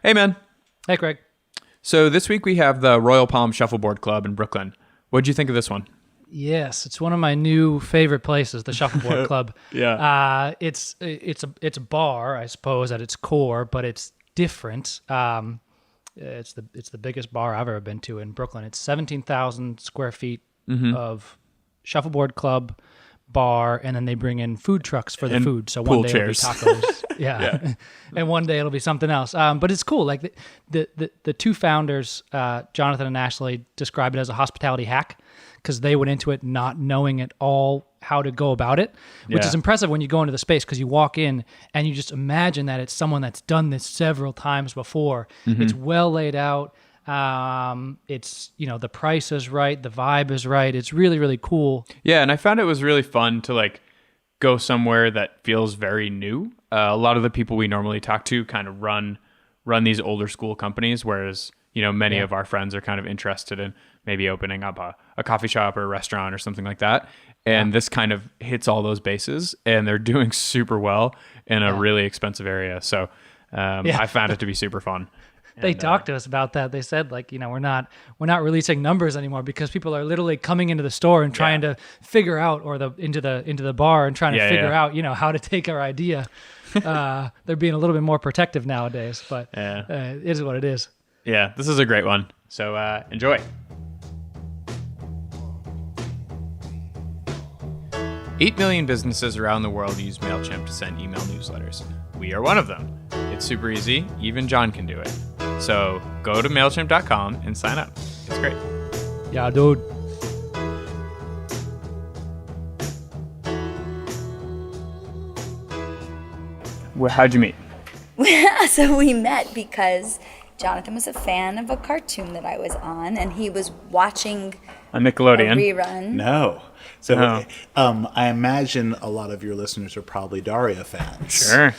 Hey, man. Hey, Craig. So this week we have the Royal Palm Shuffleboard Club in Brooklyn. What'd you think of this one? Yes, it's one of my new favorite places, the Shuffleboard Club. Yeah. It's a bar, I suppose, at its core, but it's different. It's the biggest bar I've ever been to in Brooklyn. It's 17,000 square feet of Shuffleboard Club bar, and then they bring in food trucks for the food. So one day chairs. it'll be tacos, yeah, and one day it'll be something else. But it's cool. Like the two founders, Jonathan and Ashley, describe it as a hospitality hack because they went into it not knowing at all how to go about it, which is impressive when you go into the space because you walk in and you just imagine that it's someone that's done this several times before. Mm-hmm. It's well laid out. It's, the price is right. The vibe is right. It's really, really cool. Yeah. And I found it was really fun to go somewhere that feels very new. A lot of the people we normally talk to kind of run these older school companies, whereas, many of our friends are kind of interested in maybe opening up a coffee shop or a restaurant or something like that. And this kind of hits all those bases, and they're doing super well in a really expensive area. So I found it to be super fun. They talked to us about that. They said, we're not releasing numbers anymore because people are literally coming into the store and trying to figure out, or into the bar and trying to figure out, how to take our idea. They're being a little bit more protective nowadays, but it is what it is. Yeah, this is a great one. So enjoy. 8 million businesses around the world use MailChimp to send email newsletters. We are one of them. It's super easy. Even John can do it. So go to MailChimp.com and sign up. It's great. Yeah, dude. Well, how'd you meet? So we met because Jonathan was a fan of a cartoon that I was on, and he was watching a Nickelodeon a rerun. No. So I imagine a lot of your listeners are probably Daria fans. Sure.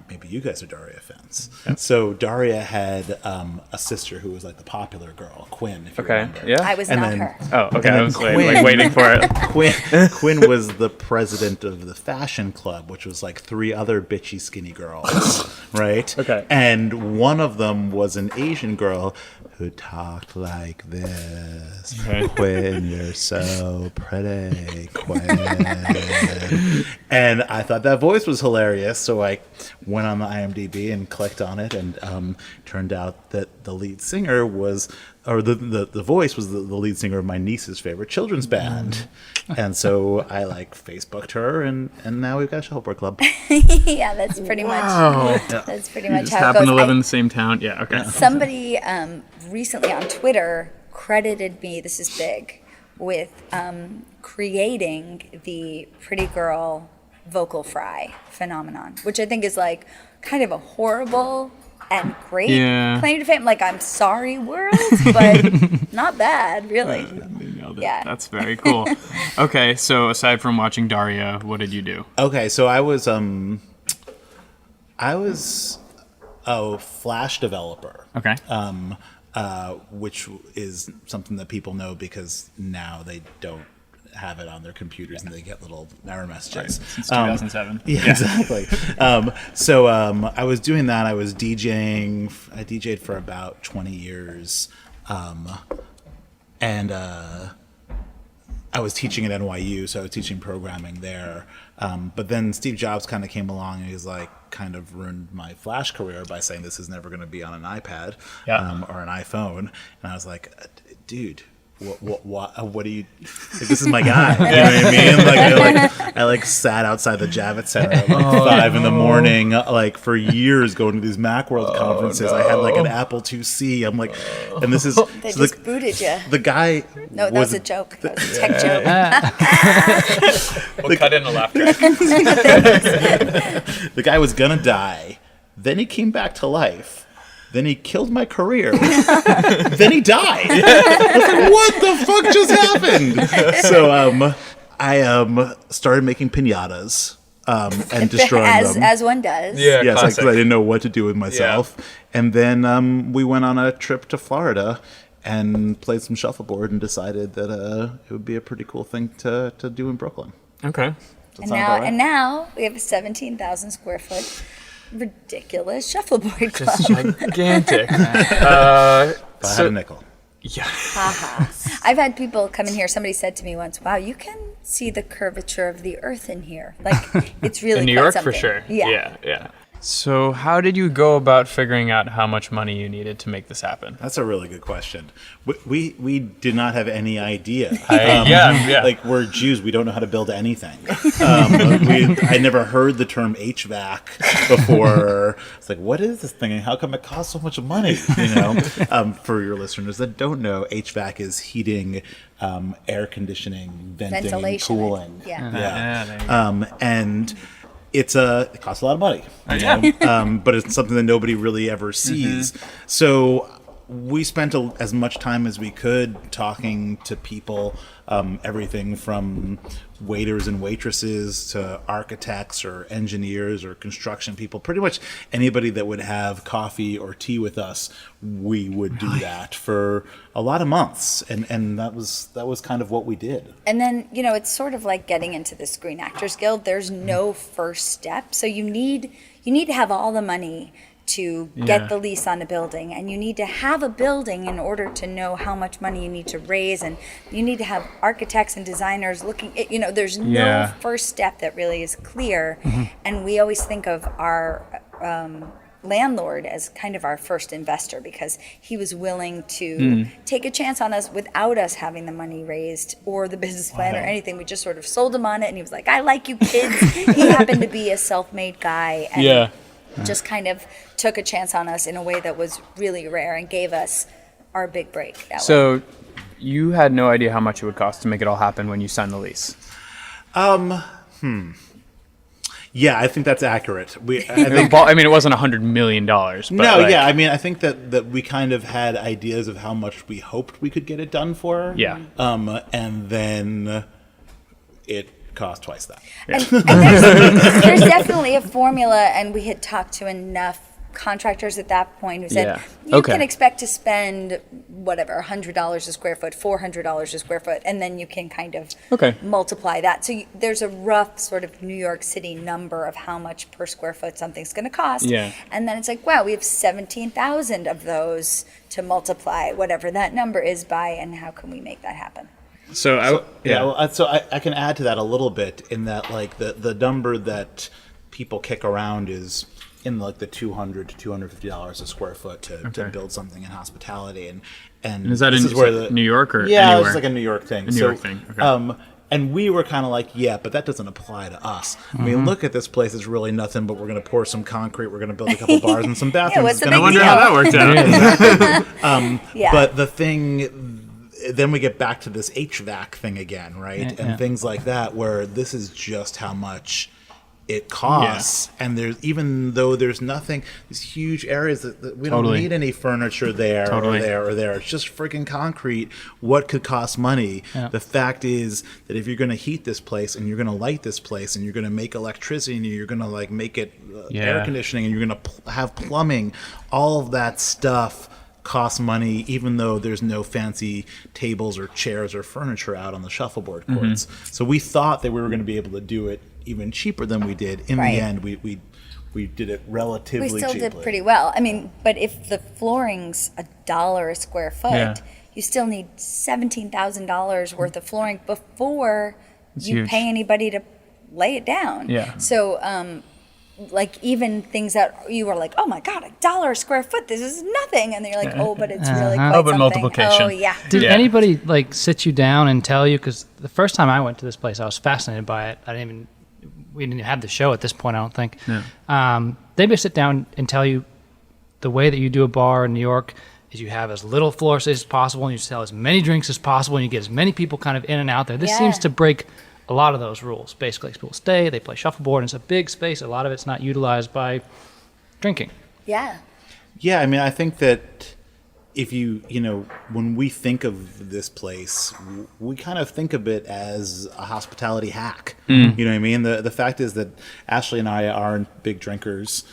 Maybe you guys are Daria fans. Yep. So Daria had a sister who was like the popular girl, Quinn, if you remember. Yeah. I was not her. Oh, okay. I was waiting for it. Quinn was the president of the fashion club, which was like 3 other bitchy skinny girls, right? Okay. And one of them was an Asian girl who talked like this. Okay. Quinn, you're so pretty, Quinn. And I thought that voice was hilarious, so I went on the IMDb and clicked on it, and turned out that the lead singer was, or the voice was the lead singer of my niece's favorite children's band. And so I Facebooked her, and now we've got a Shuffleboard Club. Yeah, that's pretty much. That's pretty much just how it happen goes. to live in the same town. Yeah. Okay. Somebody recently on Twitter credited me. This is big, with creating the pretty girl vocal fry phenomenon, which I think is kind of a horrible and great claim to fame. I'm sorry, world, but not bad, really. Yeah, that's very cool. Okay, so aside from watching Daria, what did you do? Okay, so I was a Flash developer. Okay. Which is something that people know because now they don't have it on their computers and they get little error messages. Right. Since 2007. Yeah, exactly. So I was doing that. I was DJing. I DJed for about 20 years. And I was teaching at NYU, so I was teaching programming there. But then Steve Jobs kind of came along and he's kind of ruined my Flash career by saying this is never going to be on an iPad or an iPhone. And I was like, dude, what do you, this is my guy, you know what I mean? I sat outside the Javits Center at 5 in the morning, for years going to these Macworld conferences. I had an Apple IIc. I'm and this is, they so just booted you. The guy No, that was a joke. That was a tech joke. We'll cut in a laugh track. The guy was gonna die. Then he came back to life. Then he killed my career. Then he died. I was what the fuck just happened? So I started making piñatas and destroying them. As one does. Yeah, yes, because I didn't know what to do with myself. Yeah. And then we went on a trip to Florida and played some shuffleboard and decided that it would be a pretty cool thing to do in Brooklyn. Okay. And now we have a 17,000 square foot ridiculous shuffleboard club. It's gigantic. If I had a nickel. Yeah. Haha. I've had people come in here. Somebody said to me once, "Wow, you can see the curvature of the earth in here. Like it's really In New quite York, something." for sure. Yeah. Yeah. So how did you go about figuring out how much money you needed to make this happen? That's a really good question. We did not have any idea. Yeah. Like, we're Jews. We don't know how to build anything. I never heard the term HVAC before. It's like, what is this thing and how come it costs so much money? You know, for your listeners that don't know, HVAC is heating, air conditioning, Ventilation. cooling. Yeah. And it costs a lot of money, you know? But it's something that nobody really ever sees. So we spent as much time as we could talking to people, everything from waiters and waitresses to architects or engineers or construction people. Pretty much anybody that would have coffee or tea with us, we would do that for a lot of months, and that was kind of what we did. And then, you know, it's sort of like getting into the Screen Actors Guild. There's no first step. So you need to have all the money to get the lease on a building, and you need to have a building in order to know how much money you need to raise, and you need to have architects and designers looking at, you know, there's no first step that really is clear. And we always think of our landlord as kind of our first investor, because he was willing to take a chance on us without us having the money raised or the business plan or anything. We just sort of sold him on it, and he was like, "I like you kids." He happened to be a self-made guy, and just kind of took a chance on us in a way that was really rare and gave us our big break that way. So you had no idea how much it would cost to make it all happen when you signed the lease? Yeah, I think that's accurate. I mean, it wasn't $100 million. But I mean, I think that we kind of had ideas of how much we hoped we could get it done for. Yeah. And then it cost twice that. And there's definitely a formula, and we had talked to enough contractors at that point who said you can expect to spend whatever $100 a square foot, $400 a square foot, and then you can kind of multiply that. So there's a rough sort of New York City number of how much per square foot something's going to cost. And then it's like, wow, we have 17,000 of those to multiply whatever that number is by, and how can we make that happen? So I can add to that a little bit in that, like, the number that people kick around is in like the $200 to $250 a square foot to build something in hospitality, and is that in New York or anywhere? Anywhere? It's like a New York thing. New York thing. Okay. And we were kind of like, but that doesn't apply to us. I mean, look at this place; it's really nothing. But we're going to pour some concrete. We're going to build a couple bars and some bathrooms. I wonder how that worked out. But the thing. Then we get back to this HVAC thing again, right? And things like that, where this is just how much it costs. And there's, even though there's nothing, these huge areas that we don't need any furniture there or there or there. It's just freaking concrete. What could cost money? The fact is that if you're going to heat this place and you're going to light this place and you're going to make electricity and you're going to like make it air conditioning and you're going to have plumbing, all of that stuff costs money, even though there's no fancy tables or chairs or furniture out on the shuffleboard courts. So we thought that we were going to be able to do it even cheaper than we did. In the end, we did it relatively cheaply. We still did pretty well. I mean, but if the flooring's $1 a square foot, you still need $17,000 worth of flooring before you pay anybody to lay it down. So like even things that you were like, oh my God, $1 a square foot, this is nothing. And then you're like, oh, but it's really quite something. Multiplication. Oh, yeah. Did anybody like sit you down and tell you? Because the first time I went to this place, I was fascinated by it. We didn't have the show at this point, I don't think. They may sit down and tell you the way that you do a bar in New York is you have as little floor space as possible and you sell as many drinks as possible and you get as many people kind of in and out there. This seems to break a lot of those rules. Basically, people stay, they play shuffleboard, and it's a big space. A lot of it's not utilized by drinking. Yeah, I mean, I think that if when we think of this place, we kind of think of it as a hospitality hack. You know what I mean? The fact is that Ashley and I aren't big drinkers.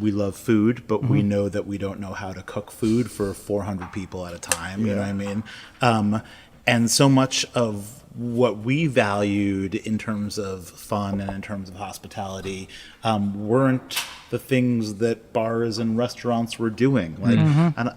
We love food, but we know that we don't know how to cook food for 400 people at a time. You know what I mean? And so much of what we valued in terms of fun and in terms of hospitality weren't the things that bars and restaurants were doing. Like, and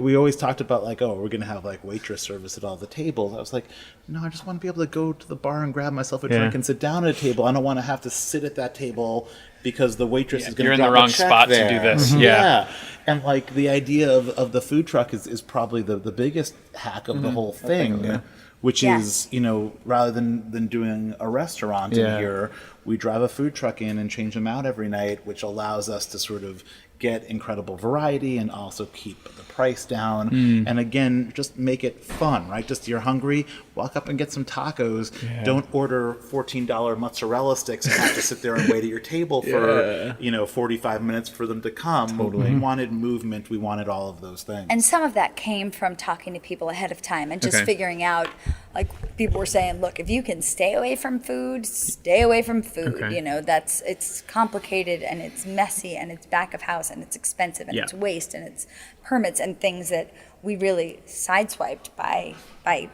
we always talked about like, oh, we're going to have like waitress service at all the tables. I was like, no, I just want to be able to go to the bar and grab myself a drink and sit down at a table. I don't want to have to sit at that table because the waitress is going to drop a check. You're in the wrong spot to do this. Yeah. And like the idea of the food truck is probably the biggest hack of the whole thing. Which is, you know, rather than doing a restaurant in here, we drive a food truck in and change them out every night, which allows us to sort of get incredible variety and also keep the price down. And again, just make it fun, right? Just you're hungry, walk up and get some tacos. Don't order $14 mozzarella sticks and have to sit there and wait at your table for, 45 minutes for them to come. We wanted movement. We wanted all of those things. And some of that came from talking to people ahead of time and just figuring out, like people were saying, look, if you can stay away from food, stay away from food. You know, it's complicated and it's messy and it's back of house and it's expensive and it's waste and it's permits and things that we really sideswiped by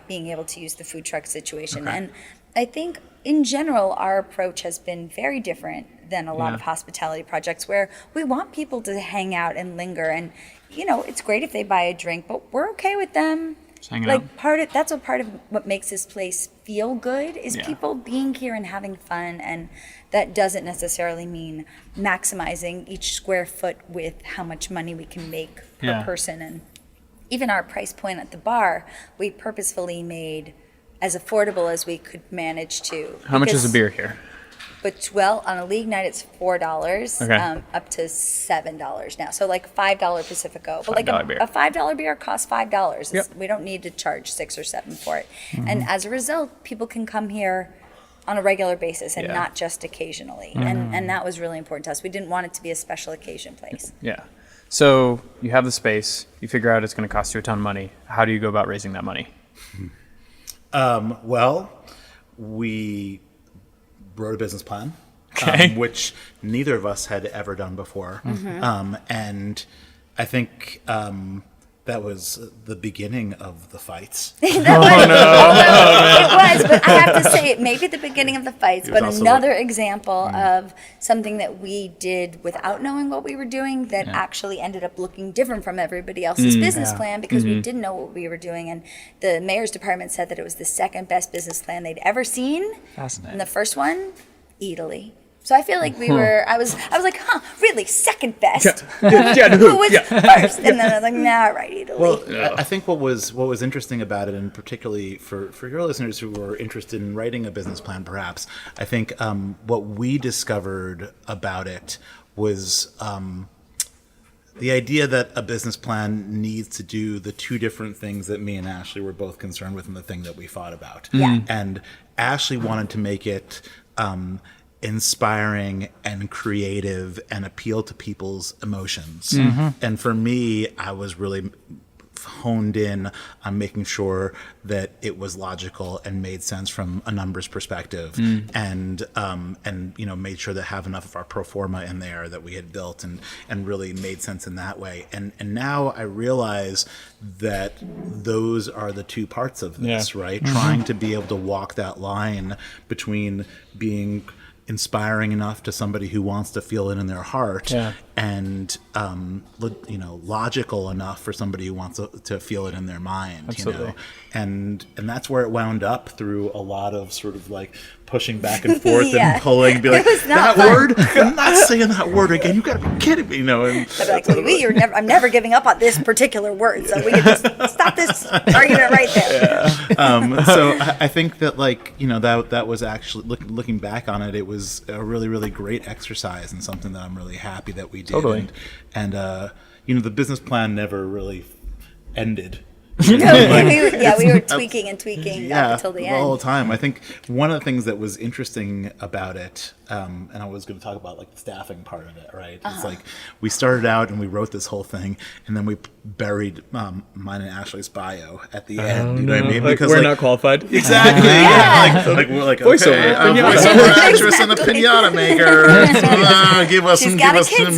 being able to use the food truck situation. And I think in general, our approach has been very different than a lot of hospitality projects where we want people to hang out and linger. And, you know, it's great if they buy a drink, but we're okay with them. Like that's part of what makes this place feel good is people being here and having fun, and that doesn't necessarily mean maximizing each square foot with how much money we can make per person. And even our price point at the bar, we purposefully made as affordable as we could manage to. How much is a beer here? But on a league night it's $4, up to $7 now. So like $5 Pacifico, but like a $5 beer costs $5. We don't need to charge $6 or $7 for it. And as a result, people can come here on a regular basis and not just occasionally. And that was really important to us. We didn't want it to be a special occasion place. Yeah. So you have the space. You figure out it's going to cost you a ton of money. How do you go about raising that money? We wrote a business plan, which neither of us had ever done before. And I think that was the beginning of the fights. It was, but I have to say it may be the beginning of the fights, but another example of something that we did without knowing what we were doing that actually ended up looking different from everybody else's business plan because we didn't know what we were doing. And the mayor's department said that it was the second best business plan they'd ever seen. Fascinating. And the first one, Italy. So I feel like I was like, really, second best? Who was first? And then I was like, nah, right, Italy. Well, I think what was interesting about it, and particularly for your listeners who were interested in writing a business plan, perhaps, I think what we discovered about it was the idea that a business plan needs to do the two different things that me and Ashley were both concerned with and the thing that we thought about. And Ashley wanted to make it inspiring and creative and appeal to people's emotions. And for me, I was really honed in on making sure that it was logical and made sense from a numbers perspective, and made sure to have enough of our pro forma in there that we had built and really made sense in that way. And now I realize that those are the two parts of this, right? Trying to be able to walk that line between being inspiring enough to somebody who wants to feel it in their heart, and logical enough for somebody who wants to feel it in their mind. Absolutely. And that's where it wound up through a lot of sort of like pushing back and forth and pulling, be like, that word? I'm not saying that word again. You got to be kidding me, And I'd be like, I'm never giving up on this particular word, so we can just stop this argument right there. So I think that that was actually looking back on it, it was a really, really great exercise and something that I'm really happy that we did. Totally. And the business plan never really ended. We were tweaking and tweaking up until the end. The whole time. I think one of the things that was interesting about it, and I was going to talk about like the staffing part of it, right? It's like we started out and we wrote this whole thing, and then we buried mine and Ashley's bio at the end. You know what I mean? Because we're not qualified. Exactly. We're like voiceover, voiceover actress and a pinata maker. Give us some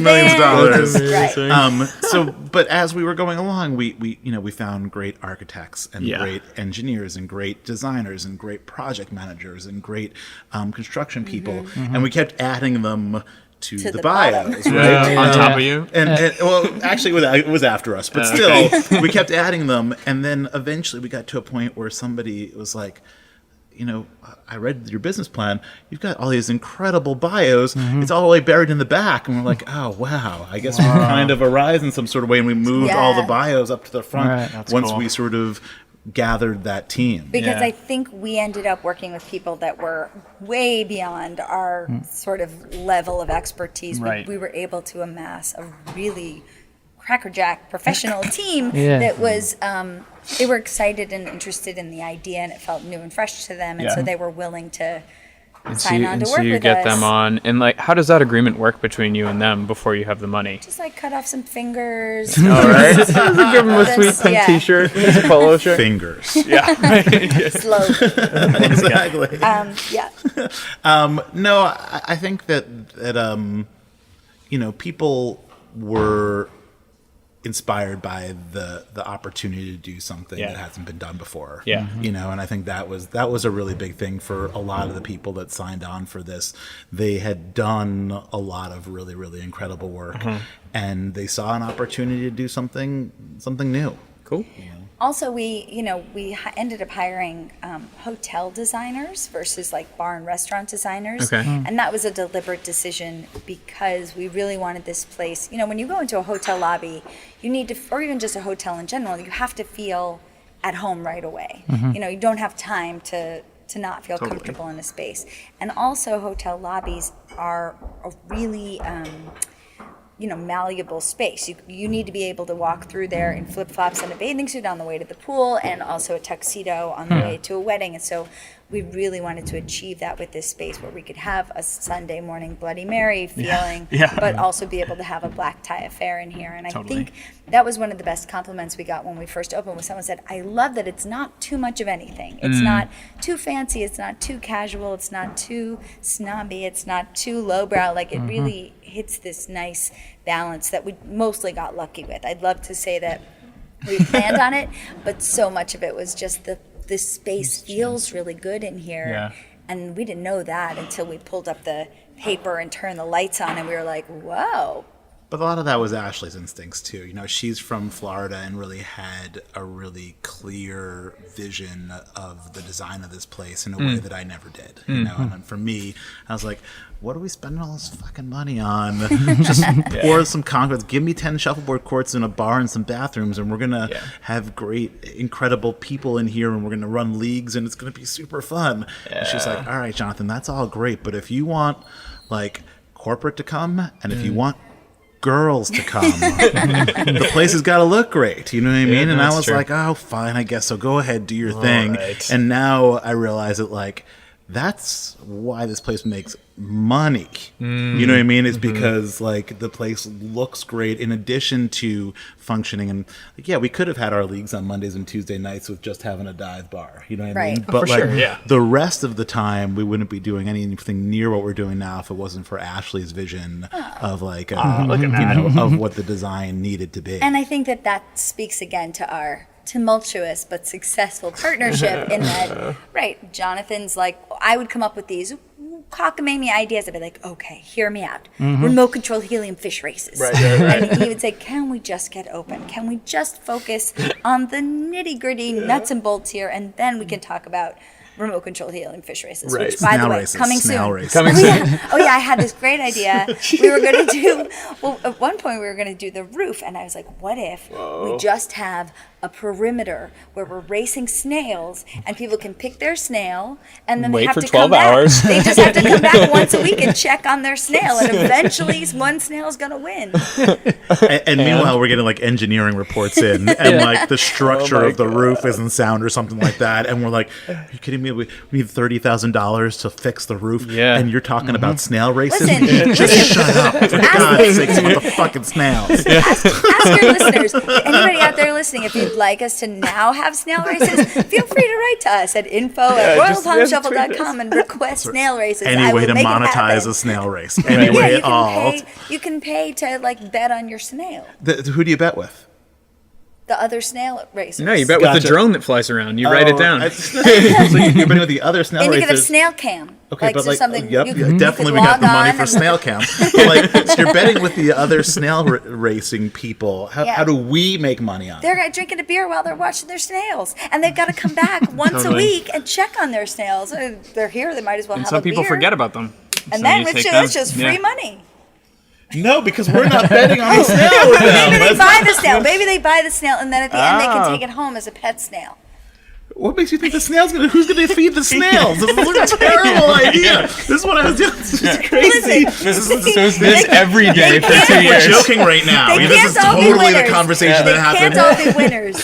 millions of dollars. Right. But as we were going along, we found great great architects and Yeah. great engineers and great designers and great project managers and great construction people, and we kept adding them to the bottom. bios, right? On top of you. And well, actually, it was after us, but still, we kept adding them, and then eventually we got to a point where somebody was like, I read your business plan. You've got all these incredible bios. It's all the way buried in the back, and we're like, oh wow. I guess we kind of arrived in some sort of way, and we moved all the bios up to the front Right. once cool. we sort of gathered that team. Because Yeah. I think we ended up working with people that were way beyond our sort of level of expertise. Right. We were able to amass a really crackerjack professional team Yeah. that was they were excited and interested in the idea, and it felt new and fresh to them, and so they were willing to sign on to work you with get us. them on, and like, how does that agreement work between you and them before you have the money? Just like cut off some fingers. All right, give them a sweet That's- pink yeah. T-shirt, a polo shirt. Fingers. Yeah, right. Slowly. Exactly. Yeah. No, I think that people were inspired by the opportunity to do something Yeah. that hasn't been done before. Yeah. And I think that was a really big thing for a lot of the people that signed on for this. They had done a lot of really, really incredible work, and they saw an opportunity to do something new. Cool. Also, we ended up hiring hotel designers versus like bar and restaurant designers. Okay. And that was a deliberate decision because we really wanted this place. When you go into a hotel lobby, you need to, or even just a hotel in general, you have to feel at home right away. You don't have time to not feel comfortable in a space. And also, hotel lobbies are a really malleable space. You need to be able to walk through there in flip-flops and a bathing suit on the way to the pool, and also a tuxedo on the way to a wedding. And so we really wanted to achieve that with this space where we could have a Sunday morning Bloody Mary feeling, but also be able to have a black tie affair in here. And I think that was one of the best compliments we got when we first opened, was someone said, I love that it's not too much of anything. It's not too fancy, it's not too casual, it's not too snobby, it's not too lowbrow. Like, it really hits this nice balance that we mostly got lucky with. I'd love to say that we planned on it, but so much of it was just this space feels really good in here. Yeah. And we didn't know that until we pulled up the paper and turned the lights on, and we were like, whoa. But a lot of that was Ashley's instincts too. She's from Florida and really had a really clear vision of the design of this place in a way that I never did. And for me, I was like, what are we spending all this fucking money on? Just pour some concrete, give me 10 shuffleboard courts and a bar and some bathrooms, and we're gonna have great, incredible people in here, and we're gonna run leagues, and it's gonna be super fun. And she's like, all right, Jonathan, that's all great, but if you want like corporate to come, and if you want girls to come, the place has got to look great. You know what I mean? And I was like, oh, fine, I guess so. Go ahead, do your thing. Right. And now I realize that, like, that's why this place makes money. You know what I mean? It's because like the place looks great in addition to functioning. And like, yeah, we could have had our leagues on Mondays and Tuesday nights with just having a dive bar. You know what I mean? Right. But For like sure, yeah. the rest of the time, we wouldn't be doing anything near what we're doing now if it wasn't for Ashley's vision of like, look at that. of what the design needed to be. And I think that speaks again to our tumultuous but successful partnership in that, right, Jonathan's like, I would come up with these cockamamie ideas. I'd be like, okay, hear me out. Remote control helium fish races. Right. And he would say, can we just get open? Can we just focus on the nitty gritty nuts and bolts here, and then we can talk about remote control helium fish races, Right. which, by Snail the way, races, coming snail soon. races. Coming Oh yeah. Oh yeah, I had this great idea. We were going to do, well, at one point we were going to do the roof, and I was like, what if we just have a perimeter where we're racing snails, and people can pick their snail, and then Wait they have for to 12 come hours. back. They just have to come back once a week and check on their snail, and eventually one snail's going to win. And meanwhile, we're getting like engineering reports in, and like the structure of the roof isn't sound or something like that. And we're like, are you kidding me? We need $30,000 to fix the roof, Yeah. and you're talking about snail races? Listen, Just shut up, for God's sakes, with the fucking snails. ask your listeners, anybody out there listening, if you'd like us to now have snail races, feel free to write to us at info@royaltongueshuffle.com and request snail races. Any I way will to make it monetize happen. a snail race? Any Yeah, way at all? you can pay to like bet on your snail. Who do you bet with? The other snail racers. No, you bet with Gotcha. the drone that flies around. You write it down. So you're betting with the other snail Indicative racers. snail cam. Okay, but so like, something yep, you definitely could we got log the money on for and- snail cam. Like, so you're betting with the other snail racing people. Yeah. How do we make money on it? They're drinking a beer while they're watching their snails, and they've got to come back once Totally. a week and check on their snails. They're here; they might as well And have some a people beer. forget about them. And So then you it's take just, them. it's just Yeah. free money. No, because we're not betting on the snail with them. Maybe they That's buy not- the snail. Maybe they buy the snail, and then at the end they Oh. can take it home as a pet snail. What makes you think the snail's gonna? Who's gonna feed the snails? This is a terrible idea. This is what I was doing. This is crazy. Listen, This every day for 2 We're years. joking right now. They This can't is all be totally the winners. conversation They that can't happened. all be winners.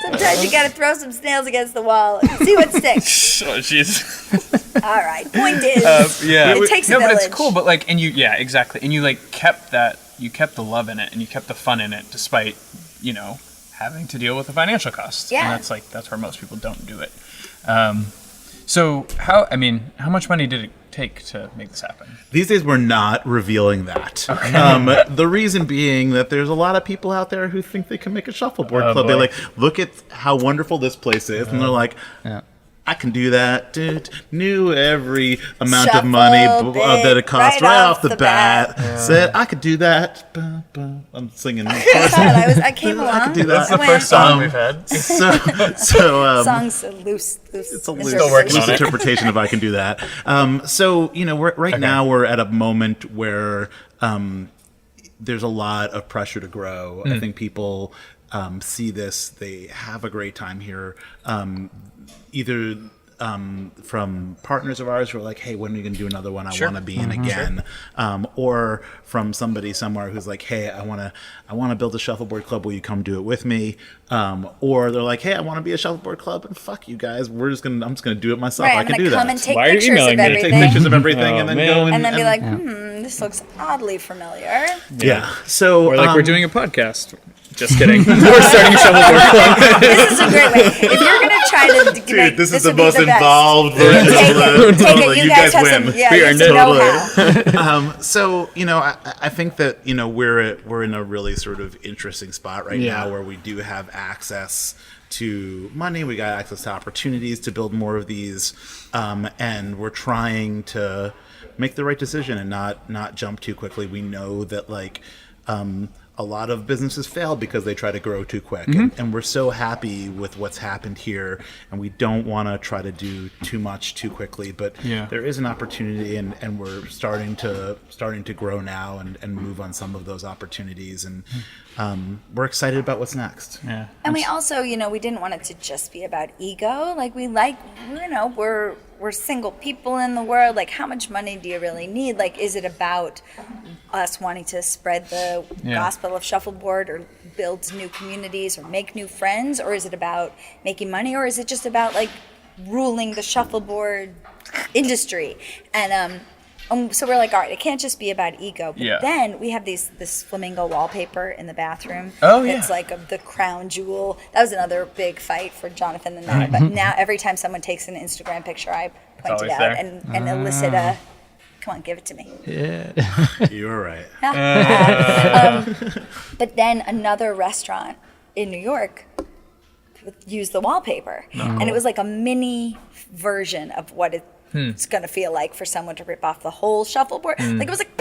Sometimes you got to throw some snails against the wall and see what sticks. Oh, jeez. All right. Point is, Yeah. it takes a No, but village. it's cool. But like, and you, yeah, exactly. And you like kept that. You kept the love in it, and you kept the fun in it, despite having to deal with the financial costs. Yeah. And that's where most people don't do it. So how much money did it take to make this happen? These days, we're not revealing that. The reason being that there's a lot of people out there who think they can make a shuffleboard club. They're boy. like, look at how wonderful this place is, and they're like, I can do that. Dude, knew every amount of money Shuffle that it cost right right off off the the bat. bat. Said I could do that. I'm singing. I thought I came along. I could do that. That's the I first went, song we've had. Song's a loose It's a loose, interpretation. loose interpretation of I can do that. So we're now we're at a moment where there's a lot of pressure to grow. I think people see this; they have a great time here. Either from partners of ours who are like, "Hey, when are you going to do another one? I want to be in again," or from somebody somewhere who's like, "Hey, I want to build a shuffleboard club. Will you come do it with me?" Or they're like, "Hey, I want to be a shuffleboard club, and fuck you guys. I'm just gonna do it myself. Right, I I'm can gonna do come that." and take Why are you pictures of emailing me? everything. Take pictures of everything Oh, and then man. go and then be like, this looks oddly familiar. yeah. So Or like we're doing a podcast. Just kidding. We're starting a shuffleboard club. This is a great way. If you're gonna try to Dude, this is the would be most best. involved version Take of it. the. Take it. You guys have win. some. Yeah, We you are have some totally- know-how. So I think that we're in a really sort of interesting spot right Yeah. now where we do have access to money, we got access to opportunities to build more of these, and we're trying to make the right decision and not jump too quickly. We know that a lot of businesses fail because they try to grow too quick, and we're so happy with what's happened here, and we don't want to try to do too much too quickly. But Yeah. there is an opportunity, and we're starting to grow now and move on some of those opportunities, and we're excited about what's next. Yeah. And we also, we didn't want it to just be about ego. Like we're single people in the world. Like, how much money do you really need? Like, is it about us wanting to spread the gospel of shuffleboard or build new communities or make new friends? Or is it about making money? Or is it just about like ruling the shuffleboard industry? And so we're like, all right, it can't just be about ego. But Yeah. then we have this flamingo wallpaper in the bathroom. Oh, yeah. It's like the crown jewel. That was another big fight for Jonathan and I. But now every time someone takes an Instagram picture, I point it always out there. and elicit a, come on, give it to me. You're right. But then another restaurant in New York used the wallpaper. And it was like a mini version of what it's going to feel like for someone to rip off the whole shuffleboard. Like it was like,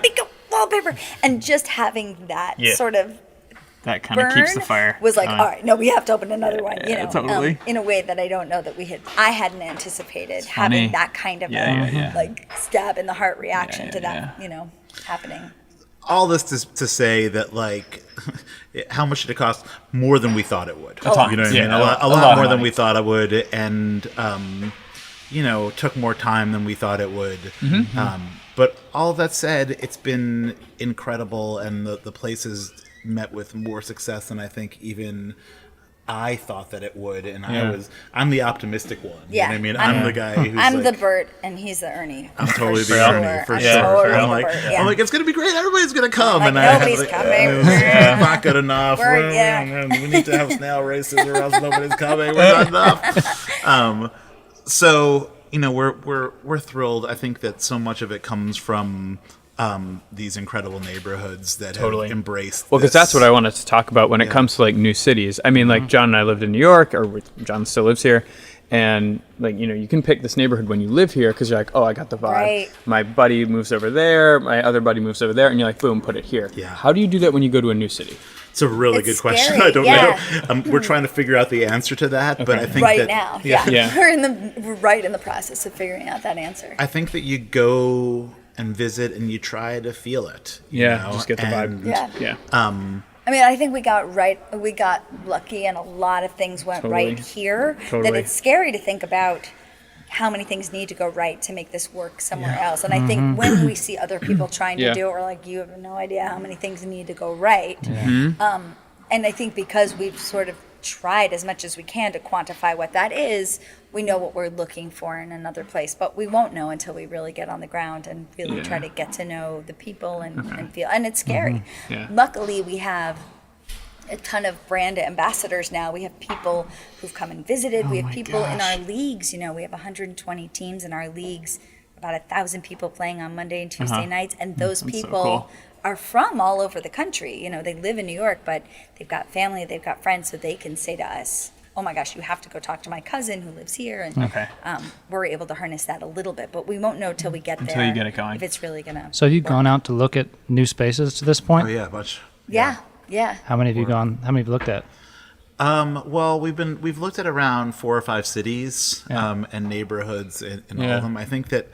big wallpaper. And just having that sort of That kind of burn keeps the fire. was like, going. all right, no, we have to open another one, totally. in a way that I don't know that I hadn't anticipated having funny. that kind of Yeah. like stab in the heart reaction Yeah, to that, happening. All this to say that how much did it cost? More than we thought it would. A lot. You know what I mean? Yeah, A a lot lot of more than money. we thought it would, and took more time than we thought it would. But all of that said, it's been incredible, and the place has met with more success than I think even I thought that it would. And I'm the optimistic one. You know what I mean? I'm the guy who's I'm the like, Bert and he's the Ernie. I'm totally For the sure. Ernie, for I'm sure. totally I'm the like, Bert, yeah. it's gonna be great. Everybody's gonna come, Like, and I nobody's coming. It's not good enough. We're- We need to have snail races, or else nobody's coming. We're not enough. So we're thrilled. I think that so much of it comes from these incredible neighborhoods that Totally. have embraced. Well, because that's what I wanted to talk about when it Yeah. comes to like new cities. I mean, like John and I lived in New York, or John still lives here, and like you can pick this neighborhood when you live here because you're like, oh, I got the vibe. Right. My buddy moves over there, my other buddy moves over there, and you're like, boom, put it here. Yeah. How do you do that when you go to a new city? It's a really It's good question. scary, I don't yeah. know. We're trying to figure out the answer to that, but I think Right that now, yeah. Yeah. we're right in the process of figuring out that answer. I think that you go and visit and you try to feel it. you Yeah, know, just get the and, vibe. Yeah. Yeah. I mean, I think we got lucky, and a lot of things went Totally. right here. That Totally. it's scary to think about how many things need to go right to make this work somewhere else. And I Mm-hmm. think when we see other people trying to Yeah. do it, we're like, you have no idea how many things need to go right. Mm-hmm. And I think because we've sort of tried as much as we can to quantify what that is, we know what we're looking for in another place, but we won't know until we really get on the ground and really Yeah. try to get to know the people and feel, and it's scary. Yeah. Luckily, we have a ton of brand ambassadors now. We have people who've come and visited. We have my people in our gosh. leagues. We have 120 teams in our leagues, about 1,000 people playing on Monday and Tuesday nights, and those That's so people cool. are from all over the country. They live in New York, but they've got family, they've got friends, so they can say to us, oh my gosh, you have to go talk to my cousin who lives here. And Okay. we're able to harness that a little bit, but we won't know till we get there. Until you get it going. If it's really going to. So you've gone out to look at new spaces to this point? Oh yeah, much. Yeah. How many have you gone? How many have you looked at? Well, we've looked at around 4 or 5 cities and neighborhoods in all Yeah. of them. I think that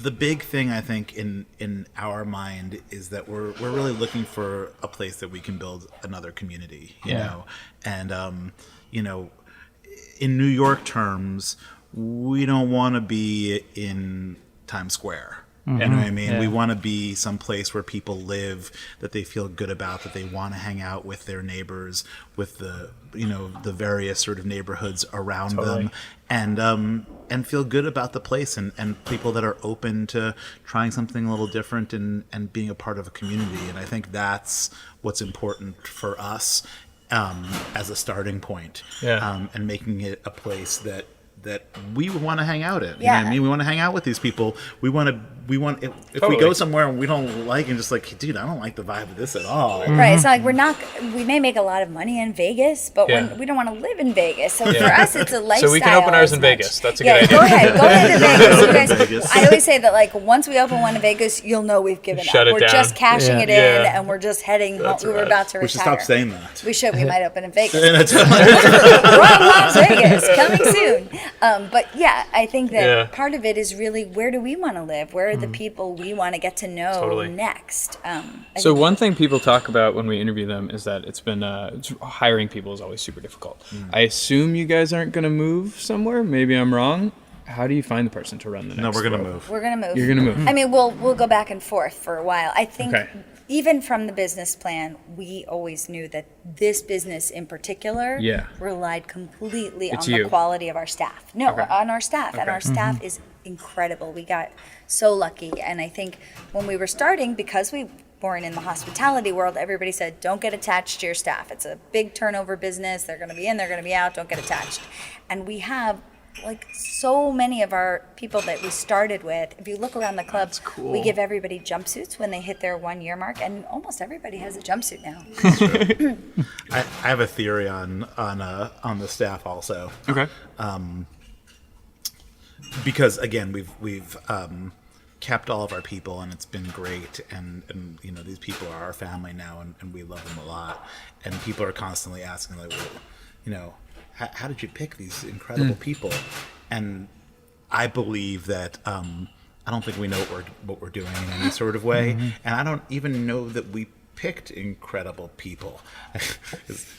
the big thing I think in our mind is that we're really looking for a place that we can build another community. You Yeah. know, and in New York terms, we don't want to be in Times Square. You know what I mean? Yeah. We want to be someplace where people live, that they feel good about, that they want to hang out with their neighbors, with the the various sort of neighborhoods around Totally. them, and feel good about the place, and people that are open to trying something a little different and being a part of a community. And I think that's what's important for us as a starting point, Yeah. and making it a place that we want to hang out in. You know Yeah. what I mean? We want to hang out with these people. We want if we Totally. go somewhere and we don't like and just like, dude, I don't like the vibe of this at all. Right. It's not like we may make a lot of money in Vegas, but Yeah. we don't want to live in Vegas. So for us, it's a lifestyle. So we can open ours as in much. Vegas. That's a yeah, good Go idea. ahead. Go ahead to Vegas. You guys, Vegas. I always say that like once we open one in Vegas, you'll know we've given Shut up. it We're down. just cashing Yeah. it in, Yeah. and we're just heading home. That's We were right. about to We retire. should stop saying that. We should. We might open in Vegas. And it's- We're on Las Vegas, coming soon. But yeah, I think that Yeah. part of it is really where do we want to live? Where are the people we want to get to know Totally. next? I So think- one thing people talk about when we interview them is that hiring people is always super difficult. I assume you guys aren't going to move somewhere. Maybe I'm wrong. How do you find the person to run the next? no, we're gonna road? move. We're gonna move. You're gonna move. I mean, we'll go back and forth for a while. I think Okay. even from the business plan, we always knew that this business in particular Yeah. relied completely It's on you. the quality of our staff. No, Okay. on our staff, and Okay. our staff is incredible. We got so lucky, and I think when we were starting, because we born in the hospitality world, everybody said, don't get attached to your staff. It's a big turnover business. They're going to be in, they're going to be out. Don't get attached. And we have like so many of our people that we started with. If you look around the club, cool. we give everybody jumpsuits when they hit their 1 year mark, and almost everybody has a jumpsuit now. I have a theory on the staff also, Okay. because again we've kept all of our people and it's been great, and these people are our family now, and we love them a lot, and people are constantly asking like, well, how did you pick these incredible people? And I believe that I don't think we know what we're doing in any sort of way, and I don't even know that we picked incredible people.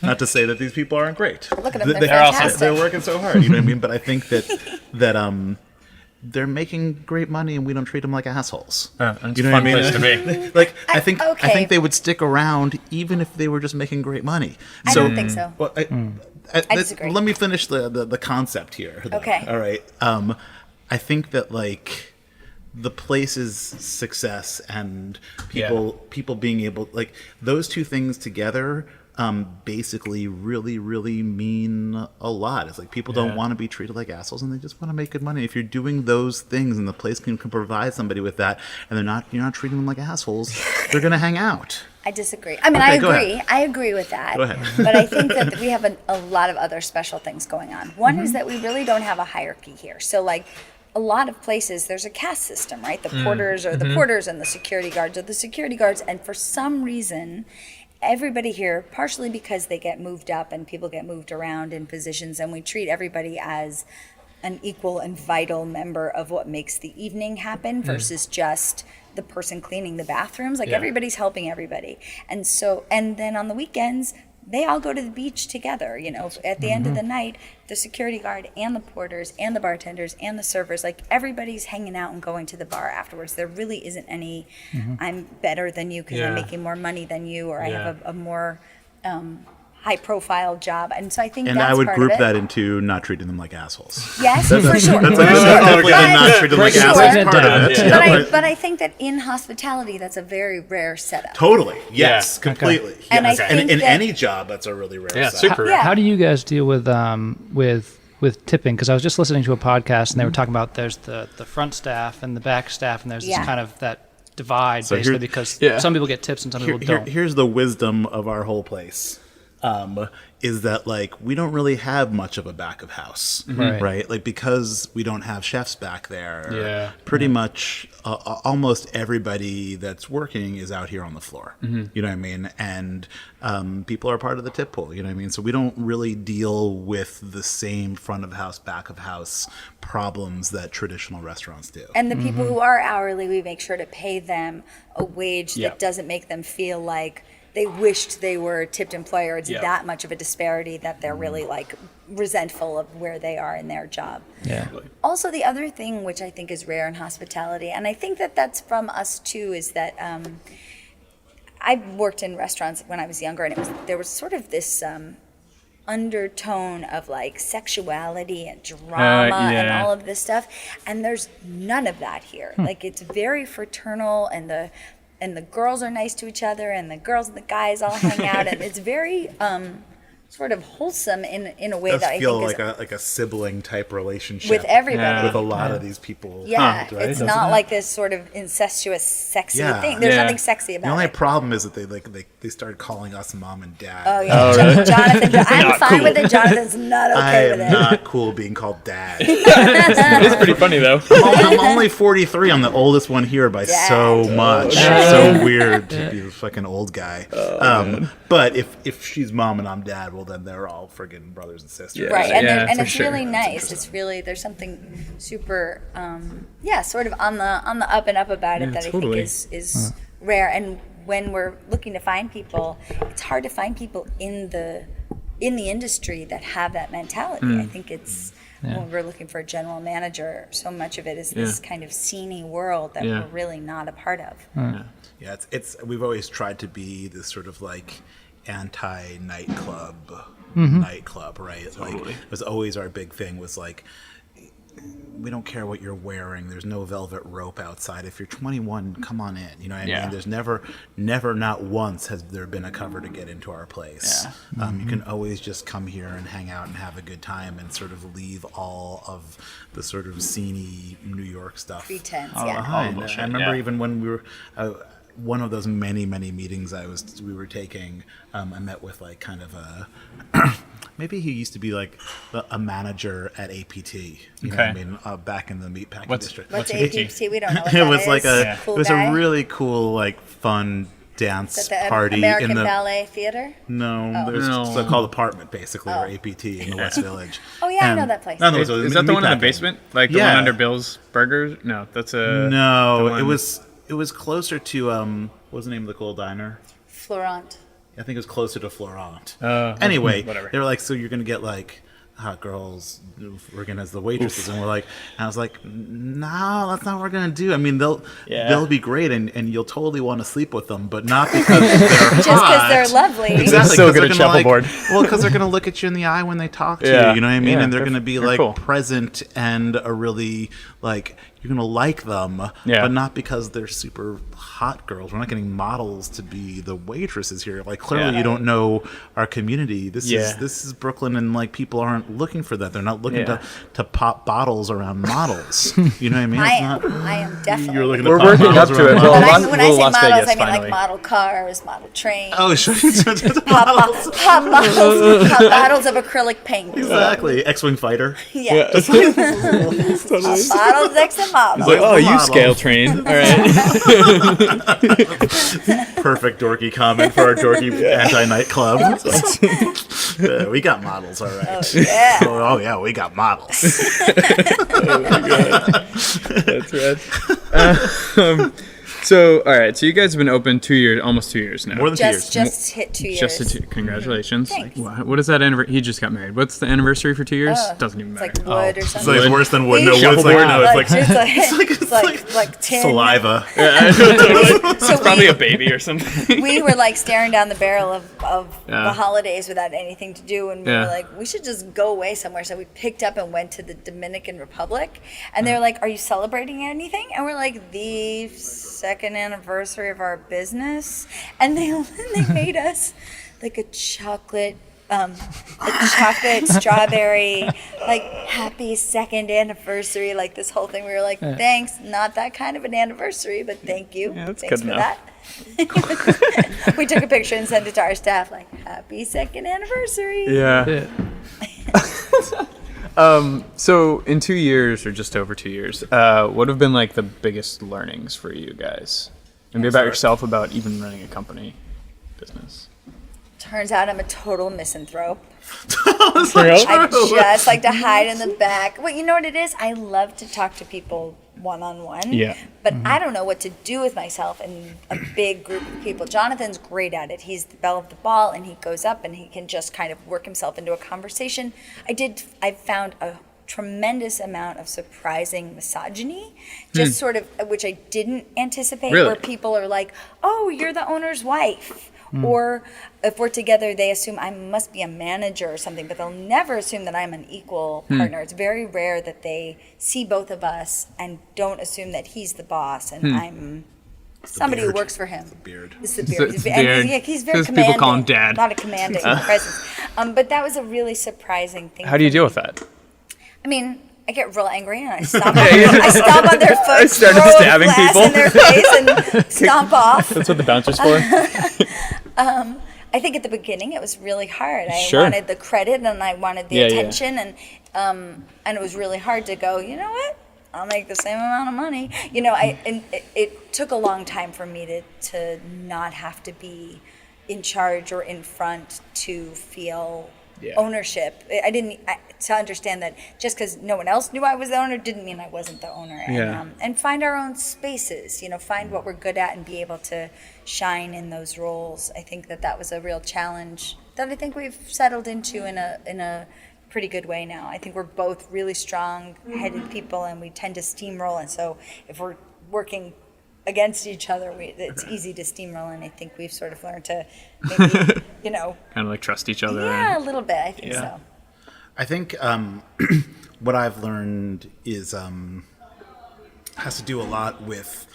Not to say that these people aren't great. Look at them, they're They're fantastic. They're working so hard. You know what I mean? But I think that they're making great money and we don't treat them like assholes. It's You know a what fun I mean? place to be. Like I think okay. they would stick around even if they were just making great money. I don't think so. Well, I disagree. Let me finish the concept here. though. Okay. All right. I think that like the place's success and people being able, like, those two things together basically really, really mean a lot. It's like people don't want to be treated like assholes, and they just want to make good money. If you're doing those things, and the place can provide somebody with that, and you're not treating them like assholes, they're going to hang out. I disagree. I mean, Okay, I go agree. ahead. I agree with that. Go ahead. But I think that we have a lot of other special things going on. One is that we really don't have a hierarchy here. So, like, a lot of places, there's a caste system, right? The porters are the porters, and the security guards are the security guards. And for some reason, everybody here, partially because they get moved up and people get moved around in positions, and we treat everybody as an equal and vital member of what makes the evening happen versus just the person cleaning the bathrooms. Like everybody's helping everybody. And then on the weekends, they all go to the beach together, you know, at the end of the night, the security guard and the porters and the bartenders and the servers, like everybody's hanging out and going to the bar afterwards. There really isn't any, I'm better than you because I'm making more money than you, or I have a more high profile job. And so I think And that's I would part group of it. that into not treating them like assholes. Yes, for sure. That's For like sure. definitely But- not treating them like for assholes. sure. Part of it. But I think that in hospitality, that's a very rare setup. Totally. Yes. Yeah. Completely. And I Yes. think in that- any job, that's a really rare. Yeah, setup. super. Yeah. How do you guys deal with tipping? Because I was just listening to a podcast and they were talking about there's the front staff and the back staff, and there's this Yeah. kind of that divide So basically here- because Yeah. some people get tips and some people don't. Here's the wisdom of our whole place. Is that like we don't really have much of a back of house, Right. Like because we don't have chefs back there. Yeah. Pretty much, almost everybody that's working is out here on the floor. You know what I mean? And people are part of the tip pool. You know what I mean? So we don't really deal with the same front of house, back of house problems that traditional restaurants do. And the people who are hourly, we make sure to pay them a wage Yeah. that doesn't make them feel like they wished they were a tipped employer. It's Yeah. that much of a disparity that they're really like resentful of where they are in their job. Yeah. Also, the other thing which I think is rare in hospitality, and I think that that's from us too, is that I worked in restaurants when I was younger, and there was sort of this undertone of like sexuality and drama and yeah. all of this stuff, and there's none of that here. Like, it's very fraternal, and the girls are nice to each other, and the girls and the guys all hang out, and it's very sort of wholesome in a way It that I does feel think like a sibling type relationship with everybody. with a lot of these people. Yeah, right? it's Doesn't not it? like this sort of incestuous, sexy Yeah. thing. There's Yeah. nothing sexy The about only it. problem is that they started calling us mom and dad. Oh yeah, Jonathan. I'm fine with it. Jonathan's not I okay am with it. not cool being called dad. It is pretty funny though. I'm only 43. I'm the oldest one here by so much. So weird to be a fucking old guy. But if she's mom and I'm dad, well then they're all friggin' brothers and sisters. Right, Yeah, and for it's sure. really nice. It's really, there's something super, sort of on the up and up about it that totally. I think is rare. And when we're looking to find people, it's hard to find people in the industry that have that mentality. I think it's when we're looking for a general manager, so much of it is this kind of sceney world that Yeah. we're really not a part of. Yeah, it's we've always tried to be this sort of like anti nightclub, right? Like it was always our big thing was like, we don't care what you're wearing. There's no velvet rope outside. If you're 21, come on in. You know what I Yeah. mean? There's never, not once has there been a cover to get into our place. You can always just come here and hang out and have a good time and sort of leave all of the sort of sceney New York stuff Pretense, all yeah. behind. bullshit, I remember yeah. even when we were. One of those many meetings we were taking, I met with like kind of a maybe he used to be like a manager at APT. You know what I Okay. mean? Back in the meatpacking What's- district. What's What's APT? We don't know what It that was is. like a Cool it was guy? a really cool like fun dance Is that the party American in the Ballet Theater? no, there's No. so called apartment basically or APT in the West Village. Oh, yeah, I know And- that place. No, no, Is, it was is that the one in the meatpacking. basement? Like the Yeah. one under Bill's Burgers? No, that's a No, the it one- was closer to what was the name of the cool diner? Florent. I think it was closer to Florent. Oh, Anyway, whatever. they were like, so you're going to get like hot girls working as the waitresses, and we're like, and I was like, no, that's not what we're going to do. I mean, they'll be great, and you'll totally want to sleep with them, but not because they're Just because hot. they're lovely. Exactly. So 'cause good they're at gonna, shuffleboard. Well, because they're going to look at you in the eye when they talk to Yeah. you. You know what I mean? Yeah, And they're they're- going to be they're like cool. present and a really like you're gonna like them, Yeah. but not because they're super hot girls. We're not getting models to be the waitresses here. Like clearly Yeah. you don't know our community. This Yeah. is Brooklyn, and like people aren't looking for that. They're not looking Yeah. to pop bottles around models. You know what I mean? I It's am. not- I am definitely. You're looking We're to pop working bottles up to around it. models. Well, When I say Las models, Vegas, I mean finally. like model cars, model trains, Oh, sure. pop bottles of acrylic paint. Exactly. X-wing fighter. Yeah. Pop bottles next to models. Like, oh, you Model. scale train. All right. Perfect dorky comment for our dorky anti-night club. Yeah, we got models, all right. Yeah. Oh yeah, we got models. That's rad. So, all right. So you guys have been open 2 years, almost 2 years now. More than 2 years. Just hit 2 years. Just to congratulations. Thanks. What is that anniversary? He just got married. What's the anniversary for 2 years? Doesn't even It's matter. like wood or It's something. like worse than wood. We- No, wood's Shuffleboard? like, no, it's It's like tin. saliva. It's probably a baby or something. We were like staring down the barrel of Yeah. the holidays without anything to do, and we Yeah. were like, we should just go away somewhere. So we picked up and went to the Dominican Republic, and they were like, "Are you celebrating anything?" And we're like, "The second anniversary of our business," and they made us like a chocolate strawberry, like happy second anniversary, like this whole thing. We were like, thanks, not that kind of an anniversary, but thank you. Yeah, that's Thanks good for enough. that. We took a picture and sent it to our staff, like, happy second anniversary. Yeah. So in 2 years, or just over 2 years, what have been like the biggest learnings for you guys? Maybe about yourself, about even running a company business. Turns out I'm a total misanthrope. For real? I just like to hide in the back. Well, you know what it is? I love to talk to people one-on-one. Yeah. But I don't know what to do with myself in a big group of people. Jonathan's great at it. He's the belle of the ball, and he goes up and he can just kind of work himself into a conversation. I found a tremendous amount of surprising misogyny, just sort of, which I didn't anticipate, Really? where people are like, oh, you're the owner's wife. Or if we're together, they assume I must be a manager or something, but they'll never assume that I'm an equal partner. It's very rare that they see both of us and don't assume that he's the boss and I'm somebody who beard. works for him. Beard. It's the beard. It's the And beard. he's very 'Cause people commanding. call him Dad. Not a commanding presence. But that was a really surprising thing. How do you for deal me. with that? I mean, I get real angry and I stomp. I stomp on their foot, started throw a stabbing glass people. in their face, and stomp off. That's what the bouncer's for? I think at the beginning it was really hard. I Sure. wanted the credit and I wanted the Yeah, yeah. attention, and it was really hard to go. You know what? I'll make the same amount of money. You know, it took a long time for me to not have to be in charge or in front to feel Yeah. ownership. To understand that just because no one else knew I was the owner didn't mean I wasn't the owner. Yeah. And find our own spaces, find what we're good at and be able to shine in those roles. I think that was a real challenge that I think we've settled into in a pretty good way now. I think we're both really strong-headed people and we tend to steamroll, and so if we're working against each other, it's easy to steamroll, and I think we've sort of learned to maybe, Kind of like trust each other. yeah, a little bit, I think Yeah. so. I think what I've learned is has to do a lot with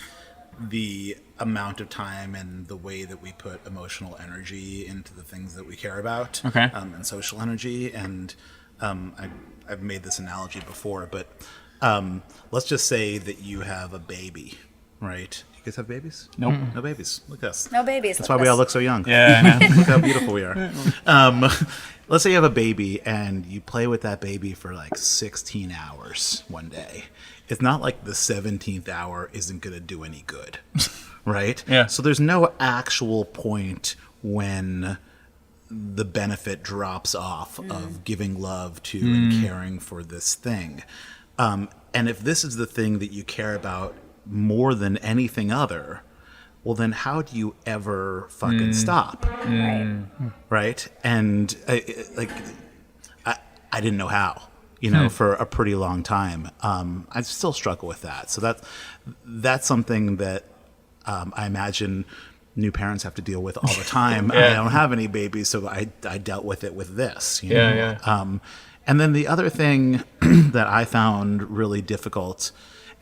the amount of time and the way that we put emotional energy into the things that we care about, Okay. And social energy. And I've made this analogy before, but let's just say that you have a baby, right? You guys have babies? Nope. No babies. Look at us. No babies. That's why we all look so young. Yeah, I know. Look how beautiful we are. Let's say you have a baby and you play with that baby for like 16 hours one day. It's not like the 17th hour isn't going to do any good, right? Yeah. So there's no actual point when the benefit drops off of giving love to and caring for this thing. And if this is the thing that you care about more than anything other, well, then how do you ever fucking stop? Right. Right? And I didn't know how, for a pretty long time. I still struggle with that. So that's something that I imagine new parents have to deal with all the time. I don't have any babies, so I dealt with it with this. Yeah. And then the other thing that I found really difficult,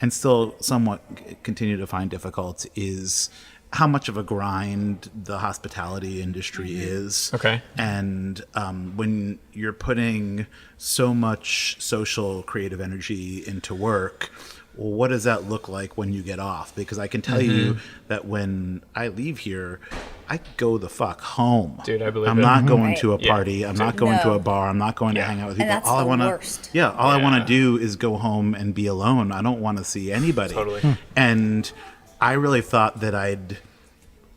and still somewhat continue to find difficult is how much of a grind the hospitality industry is. Okay. And when you're putting so much social creative energy into work, well, what does that look like when you get off? Because I can tell you that when I leave here, I go the fuck home. Dude, I believe I'm it. not going Right. to a party. I'm not going to No. a bar. I'm not going to hang out with And people. that's all I the want worst. to, all I Yeah. want to do is go home and be alone. I don't want to see anybody. Totally. And I really thought that I'd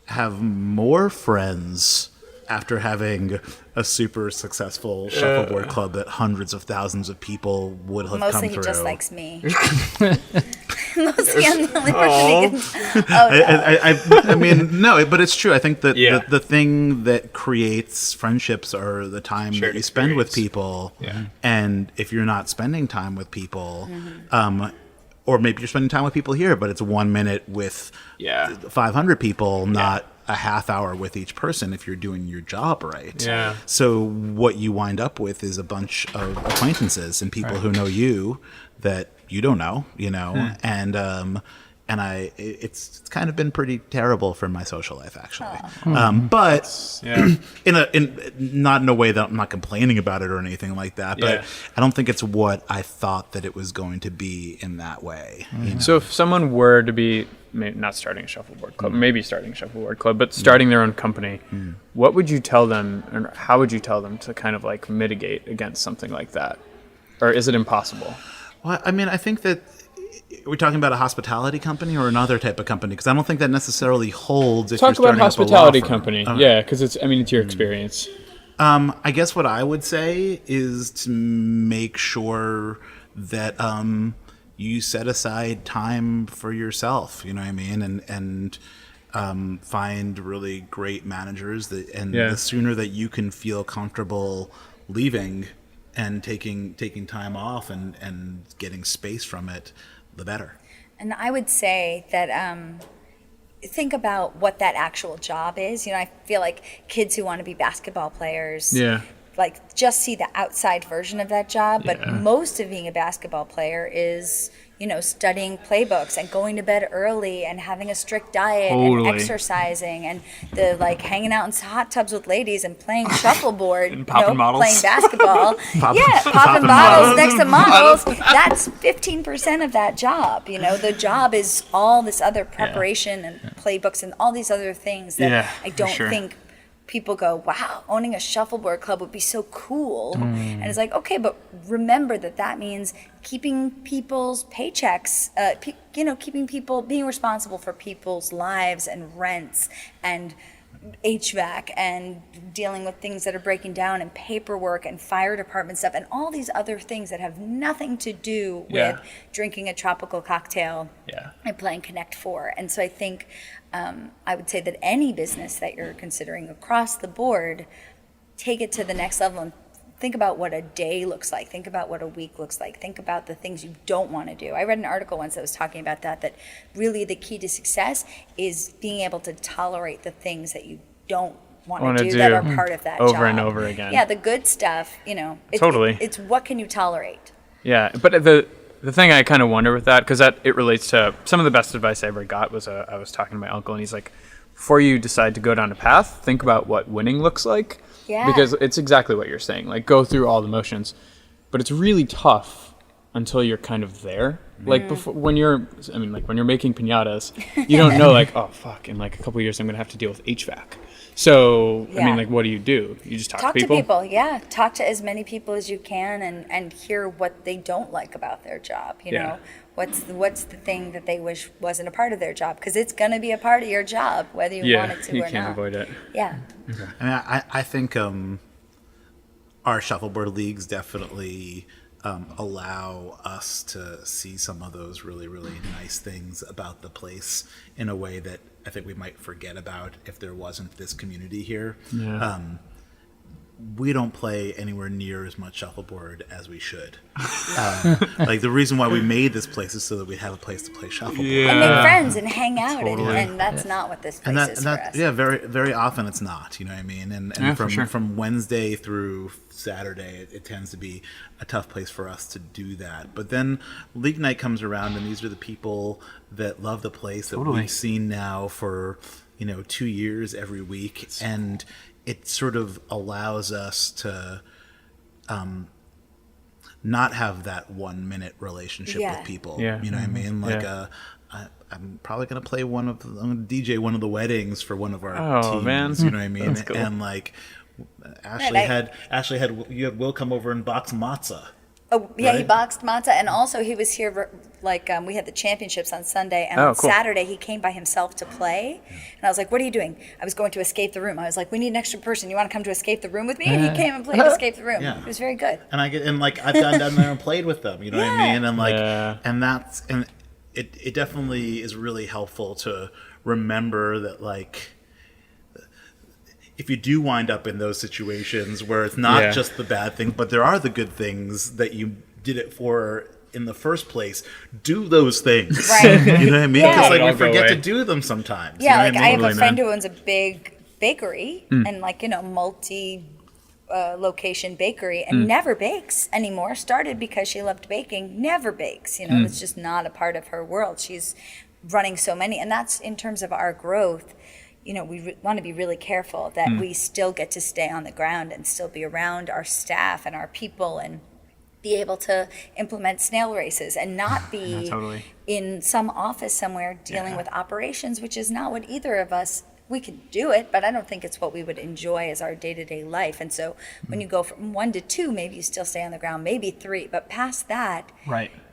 have more friends after having a super successful shuffleboard club that hundreds of thousands of people would have Mostly come he through. just likes me. Mostly I'm the only person he can. Oh, no. I mean, no, but it's true. I think that Yeah. the thing that creates friendships are the time Shared that you spend with experience. people. Yeah. And if you're not spending time with people, Mm-hmm. or maybe you're spending time with people here, but it's 1 minute with Yeah. 500 people, not a half hour with each person if you're doing your job right. Yeah. So what you wind up with is a bunch of acquaintances and people who know you that you don't know, and it's kind of been pretty terrible for my social life actually. But Yeah. not in a way that I'm not complaining about it or anything like that, but Yeah. I don't think it's what I thought that it was going to be in that way. You know? So if someone were to be not starting a shuffleboard club, maybe starting a shuffleboard club, but starting their own company, what would you tell them, and how would you tell them to kind of like mitigate against something like that? Or is it impossible? Well, I mean, I think that we're talking about a hospitality company or another type of company, because I don't think that necessarily holds if Talk you're about starting up a law hospitality firm. company. Okay. Yeah, because it's your experience. I guess what I would say is to make sure that you set aside time for yourself. You know what I mean, and find really great managers the sooner that you can feel comfortable leaving and taking time off and getting space from it, the better. And I would say that think about what that actual job is. I feel like kids who want to be basketball players, Yeah. like just see the outside version of that job. But Yeah. most of being a basketball player is, studying playbooks and going to bed early and having a strict diet Totally. and exercising and the hang out in hot tubs with ladies and playing shuffleboard, And popping models. playing basketball. Popping popping bottles models. next to models. That's 15% of that job. The job is all this other preparation and playbooks and all these other things that Yeah, I for don't sure. think people go, wow, owning a shuffleboard club would be so cool. And it's like, okay, but remember that means keeping people's paychecks, keeping people, being responsible for people's lives and rents and HVAC and dealing with things that are breaking down and paperwork and fire department stuff and all these other things that have nothing to do with Yeah. drinking a tropical cocktail Yeah. and playing Connect 4. And so I think I would say that any business that you're considering across the board, take it to the next level and think about what a day looks like. Think about what a week looks like. Think about the things you don't want to do. I read an article once that was talking about that really the key to success is being able to tolerate the things that you don't want Wanna to do that do are part of that over job. and over again. Yeah, the good stuff, Totally. It's what can you tolerate? Yeah, but the thing I kind of wonder with that, because it relates to some of the best advice I ever got was I was talking to my uncle, and he's like, before you decide to go down a path, think about what winning looks like. Yeah. Because it's exactly what you're saying. Like, go through all the motions, but it's really tough until you're kind of there. Like before, when you're making piñatas, you don't know oh fuck, in like a couple of years I'm gonna have to deal with HVAC. So I Yeah. mean, like, what do? You just talk Talk to people. yeah. Talk to as many people as you can and hear what they don't like about their job. You Yeah. know, what's the thing that they wish wasn't a part of their job? Because it's going to be a part of your job, whether you want Yeah, it to you or can't not. avoid it. Yeah. I mean, I think our shuffleboard leagues definitely allow us to see some of those really, really nice things about the place in a way that I think we might forget about if there wasn't this community here. Yeah. we don't play anywhere near as much shuffleboard as we should. Like the reason why we made this place is so that we have a place to play shuffleboard. And make friends and hang out, and that's not what this place is for us. Yeah, very very often it's not. You know what I mean? And from Wednesday through Saturday, it tends to be a tough place for us to do that. But then league night comes around, and these are the people that love the place that we've seen now for 2 years every week, and it sort of allows us to not have that 1 minute relationship with people. Yeah. You know what I mean? Like I'm probably gonna play I'm gonna DJ one of the weddings for one of our teams. Man. You know what I mean? Cool. And like Ashley had Will come over and box matzah. Oh, yeah, right? He boxed matzah, and also he was here, we had the championships on Sunday, and on Saturday he came by himself to play, and I was like, what are you doing? I was going to Escape the Room. I was like, we need an extra person. You want to come to Escape the Room with me? And he came and played Escape the Room. Yeah. It was very good. And I've gone down there and played with them, you know what I mean? And and it definitely is really helpful to remember that, like, if you do wind up in those situations where it's not just the bad things, but there are the good things that you did it for in the first place, do those things. Right. You know what I mean? Because Yeah. we forget to do them sometimes. Yeah, you know what I have mean? a friend who owns a big bakery and multi location bakery and never bakes anymore. Started because she loved baking, never bakes. It's just not a part of her world. She's running so many, and that's in terms of our growth. We want to be really careful that we still get to stay on the ground and still be around our staff and our people and be able to implement snail races and not be in some office somewhere dealing with operations, which is not what either of us, we can do it, but I don't think it's what we would enjoy as our day-to-day life. And so when you go from 1 to 2, maybe you still stay on the ground, maybe 3, but past that,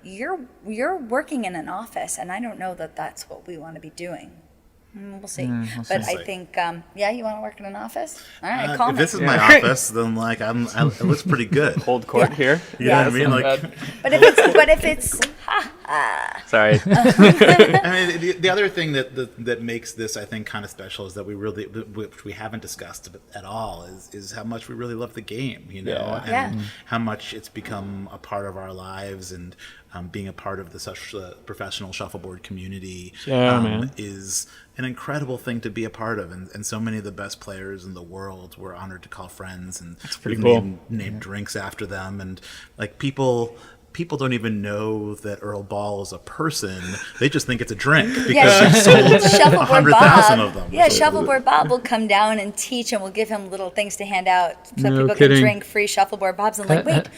you're working in an office, and I don't know that that's what we want to be doing. We'll see. But I think, you want to work in an office? All right, call if me. this is my office, then it looks pretty good. Hold court here. You know what I mean? But if it's Sorry. I mean, the other thing that makes this, I think, kind of special is that which we haven't discussed at all, is how much we really love the game, and how much it's become a part of our lives, and being a part of the professional shuffleboard community is an incredible thing to be a part of, and so many of the best players in the world we're honored to call friends, and that's pretty cool. Named drinks after them, and like people don't even know that Earl Ball is a person. They just think it's a drink because he sold 100,000 of them. Yeah, Shuffleboard Bob will come down and teach, and we'll give him little things to hand out so people can drink free Shuffleboard Bobs. And wait,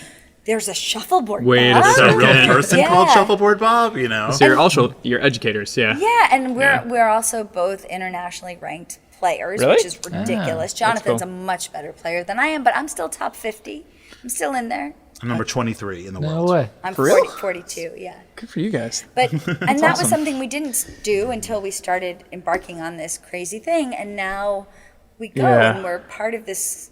there's a Shuffleboard Bob? There's a real person called Shuffleboard Bob, So you're educators, Yeah, and we're also both internationally ranked players, which is ridiculous. Jonathan's a much better player than I am, but I'm still top 50. I'm still in there. I'm number 23 in the world. No way. I'm For real? 42, yeah. Good for you guys. But that was something we didn't do until we started embarking on this crazy thing, and now we go and we're part of this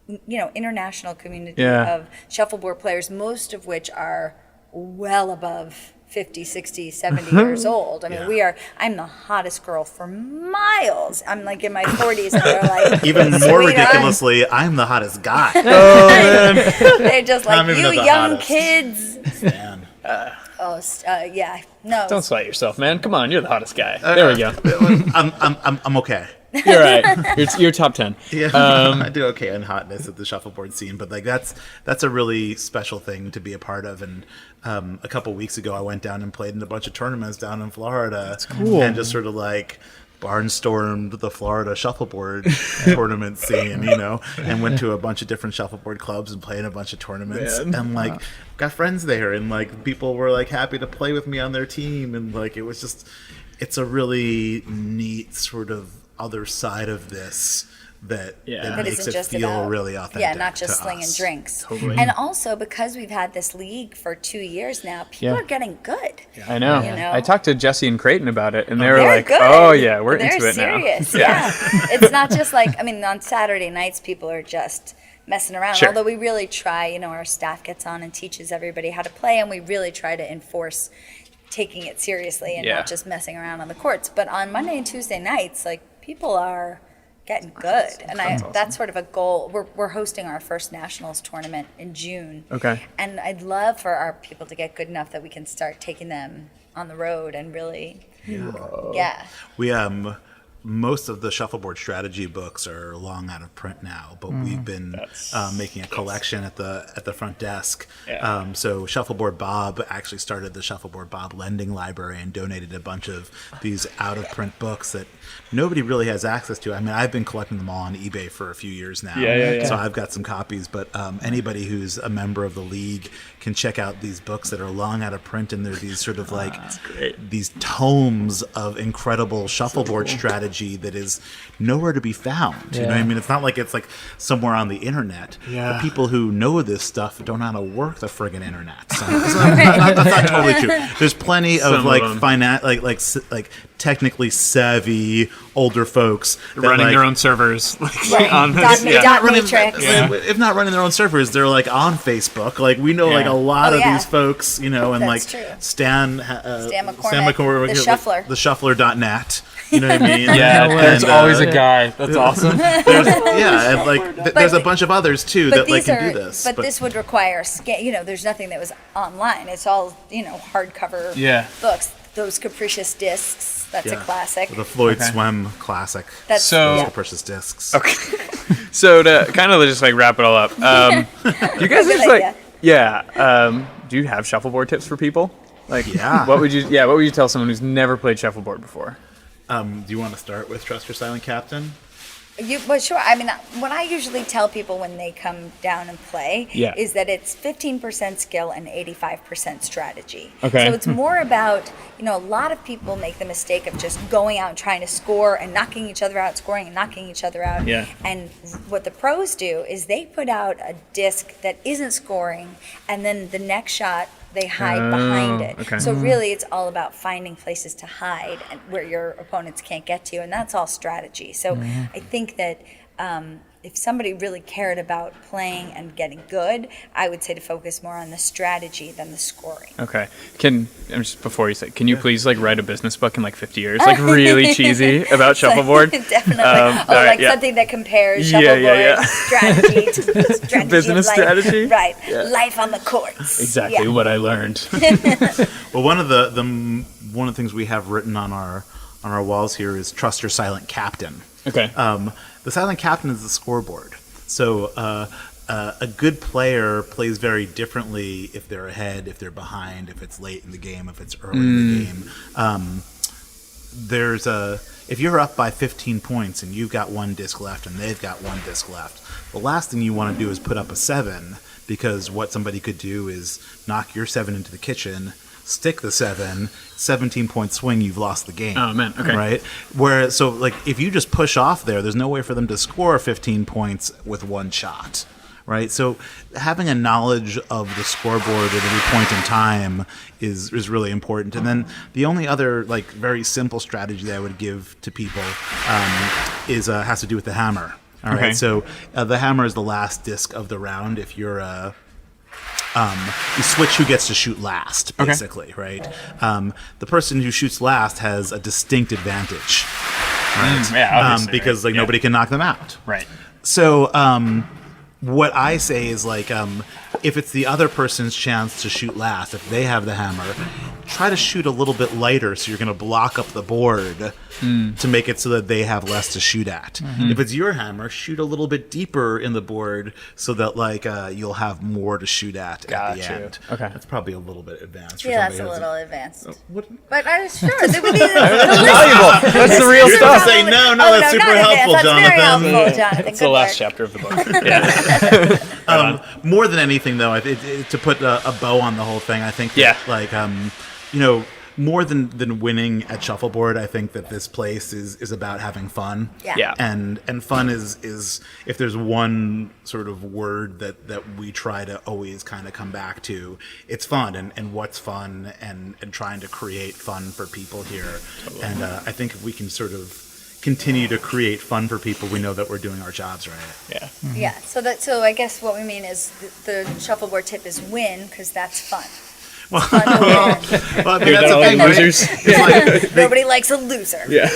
international community of shuffleboard players, most of which are well above 50, 60, 70 years old. I mean, I'm the hottest girl for miles. I'm like in my 40s, and they're like, even more ridiculously, I'm the hottest guy. Oh, man. They're just like, you young kids. Man. No. Don't sweat yourself, man. Come on, you're the hottest guy. There we go. I'm okay. You're right. You're top 10. Yeah, I do okay on hotness at the shuffleboard scene, but like that's a really special thing to be a part of. And a couple weeks ago, I went down and played in a bunch of tournaments down in Florida. That's cool. And just sort of like barnstormed the Florida shuffleboard tournament scene, and went to a bunch of different shuffleboard clubs and played in a bunch of tournaments. Man. And like got friends there, and like people were like happy to play with me on their team, and like it's a really neat sort of other side of this that makes it feel really authentic. Yeah, not just slinging drinks. Totally. And also, because we've had this league for 2 years now, people are getting good. Yeah. I know. I talked to Jesse and Creighton about it, and they were They're like, good. "Oh yeah, we're into it serious. now." Yeah, it's not just like on Saturday nights, people are just messing around. Sure. Although we really try, our staff gets on and teaches everybody how to play, and we really try to enforce taking it seriously and not just messing around on the courts. But on Monday and Tuesday nights, like people are getting good. And that's sort of a goal. We're hosting our first nationals tournament in June. Okay. And I'd love for our people to get good enough that we can start taking them on the road and really, We most of the shuffleboard strategy books are long out of print now, but we've been making a collection at the front desk. Yeah. So Shuffleboard Bob actually started the Shuffleboard Bob Lending Library and donated a bunch of these out of print books that nobody really has access to. I mean, I've been collecting them all on eBay for a few years now. Yeah. So I've got some copies, but anybody who's a member of the league can check out these books that are long out of print, and they're these sort of like these tomes of incredible shuffleboard strategy that is nowhere to be found. You know what I mean? It's not like it's like somewhere on the internet. The people who know this stuff don't know how to work the friggin' internet. So that's not totally true. There's plenty of like like technically savvy older folks that running like, their own servers on this. Dot matrix. If not running their own servers, they're like on Facebook. Like we know like a lot of these folks, you know, and That's like true. Stan McCormick, the Shuffler. The Shuffler.net. You know what I mean? There's always a guy. That's awesome. And like there's a bunch of others too that like can do this. But this would require there's nothing that was online. It's all, hardcover books. Those Capricious discs, that's a classic. The Floyd Swem classic. That's Capricious discs. Okay. So to kind of just like wrap it all up, you guys just like do you have shuffleboard tips for people? Like, what would you tell someone who's never played shuffleboard before? Do you want to start with Trust Your Silent Captain? Well, sure. I mean, what I usually tell people when they come down and play is that it's 15% skill and 85% strategy. Okay. So it's more about, a lot of people make the mistake of just going out and trying to score and knocking each other out, scoring and knocking each other out. Yeah. And what the pros do is they put out a disc that isn't scoring, and then the next shot they hide behind it. Okay. So really it's all about finding places to hide and where your opponents can't get to, and that's all strategy. So I think that if somebody really cared about playing and getting good, I would say to focus more on the strategy than the scoring. Okay. Can you please like write a business book in like 50 years, like really cheesy about shuffleboard? Definitely. Something that compares shuffleboard strategy to strategy business of life. strategy. Right. Life on the courts. Exactly what I learned. Well, one of the things we have written on our walls here is Trust Your Silent Captain. Okay. The silent captain is the scoreboard. So a good player plays very differently if they're ahead, if they're behind, if it's late in the game, if it's early in the game. If you're up by 15 points and you've got one disc left and they've got one disc left, the last thing you want to do is put up a 7, because what somebody could do is knock your 7 into the kitchen, stick the 7, 17-point swing, you've lost the game. Oh, man. Okay. Right? If you just push off there's no way for them to score 15 points with one shot. Right? So having a knowledge of the scoreboard at every point in time is really important. And then the only other very simple strategy that I would give to people has to do with the hammer. All right. Okay. So the hammer is the last disc of the round. If you're you switch who gets to shoot last, basically, right? The person who shoots last has a distinct advantage, right? Because nobody can knock them out, right? So what I say is if it's the other person's chance to shoot last, if they have the hammer, try to shoot a little bit lighter so you're going to block up the board to make it so that they have less to shoot at. If it's your hammer, shoot a little bit deeper in the board so that you'll have more to shoot at the end. Okay. That's probably a little bit advanced. That's a little advanced. What? But I'm sure. That's valuable. That's the real stuff. Say no, that's super helpful, Jonathan. Jonathan. Very helpful, Jonathan. It's the last chapter of the book. More than anything, though, to put a bow on the whole thing, I think that, more than winning at shuffleboard, I think that this place is about having fun. Yeah. And fun is if there's one sort of word that we try to always kind of come back to, it's fun and what's fun and trying to create fun for people here. Totally. And I think if we can sort of continue to create fun for people, we know that we're doing our jobs right. Yeah. Mm-hmm. Yeah. So I guess what we mean is the shuffleboard tip is win, because that's fun. Fun to win. Well, I mean, Hear that's that, all the thing, you right? losers? It's like, Nobody likes a loser. Yeah.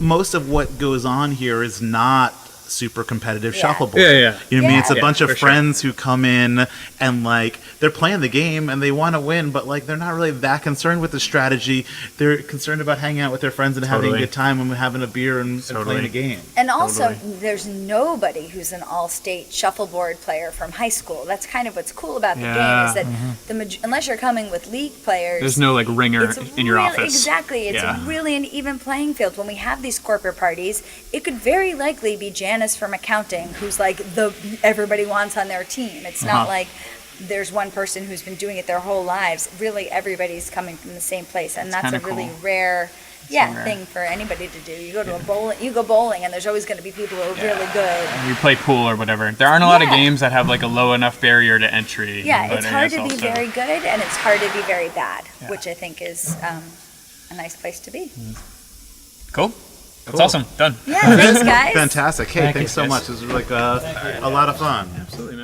most of what goes on here is not super competitive Yeah. shuffleboard. Yeah. You know what I mean? It's a Yeah. bunch of for sure. friends who come in and like they're playing the game and they want to win, but like they're not really that concerned with the strategy. They're concerned about hanging out with their friends and having a Totally. good time and having a beer and playing a game. And also, Totally. there's nobody who's an all-state shuffleboard player from high school. That's kind of what's cool about the game is that unless you're coming with league players, There's no like ringer it's in your really- office. Exactly. It's Yeah. really an even playing field. When we have these corporate parties, it could very likely be Janice from accounting who's like the everybody wants on their team. It's not like there's one person who's been doing it their whole lives. Really, everybody's coming from the same place, and that's a kinda really cool. rare. Thing for anybody to do. You go to you go bowling, and there's always going to be people who are really good. You play pool or whatever. There aren't a lot of Yeah. games that have like a low enough barrier to entry. Yeah, but it's it hard is to be also- very good, and it's hard to be very bad, which I think is a nice place to be. Cool. That's Cool. awesome. Done. Yeah, thanks, guys. Fantastic. Hey, Thank thanks you. so much. This was like a lot of fun. Absolutely.